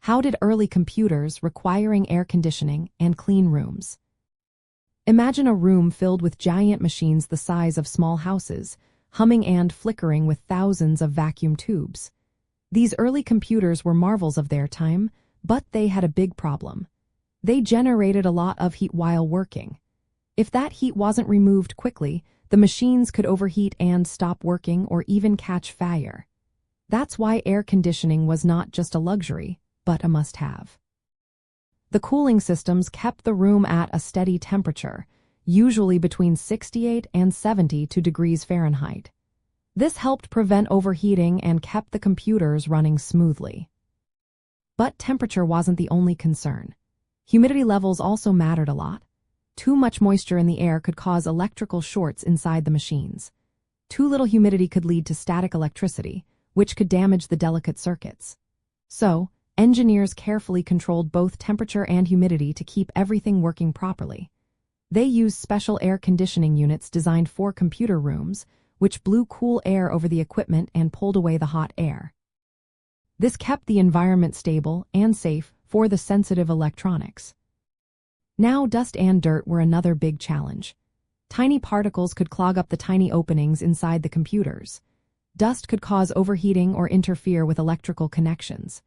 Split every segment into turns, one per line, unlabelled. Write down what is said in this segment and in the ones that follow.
How did early computers requiring air conditioning and clean rooms? Imagine a room filled with giant machines the size of small houses, humming and flickering with thousands of vacuum tubes. These early computers were marvels of their time, but they had a big problem. They generated a lot of heat while working. If that heat wasn't removed quickly, the machines could overheat and stop working or even catch fire. That's why air conditioning was not just a luxury, but a must-have. The cooling systems kept the room at a steady temperature, usually between 68 and 72 degrees Fahrenheit. This helped prevent overheating and kept the computers running smoothly. But temperature wasn't the only concern. Humidity levels also mattered a lot. Too much moisture in the air could cause electrical shorts inside the machines. Too little humidity could lead to static electricity, which could damage the delicate circuits. So, engineers carefully controlled both temperature and humidity to keep everything working properly. They used special air conditioning units designed for computer rooms, which blew cool air over the equipment and pulled away the hot air. This kept the environment stable and safe for the sensitive electronics. Now, dust and dirt were another big challenge. Tiny particles could clog up the tiny openings inside the computers. Dust could cause overheating or interfere with electrical connections.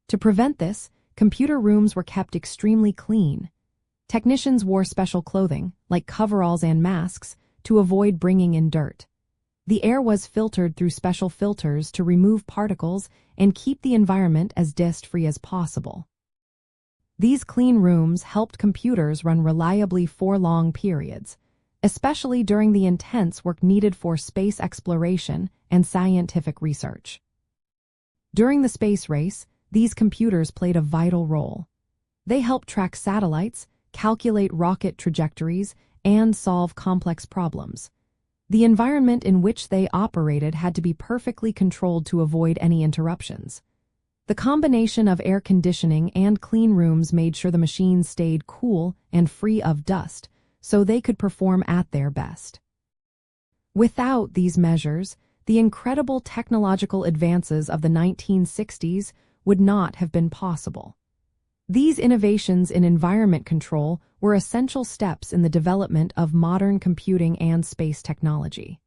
To prevent this, computer rooms were kept extremely clean. Technicians wore special clothing, like coveralls and masks, to avoid bringing in dirt. The air was filtered through special filters to remove particles and keep the environment as dust-free as possible. These clean rooms helped computers run reliably for long periods, especially during the intense work needed for space exploration and scientific research. During the space race, these computers played a vital role. They helped track satellites, calculate rocket trajectories, and solve complex problems. The environment in which they operated had to be perfectly controlled to avoid any interruptions. The combination of air conditioning and clean rooms made sure the machines stayed cool and free of dust, so they could perform at their best. Without these measures, the incredible technological advances of the 1960s would not have been possible. These innovations in environment control were essential steps in the development of modern computing and space technology.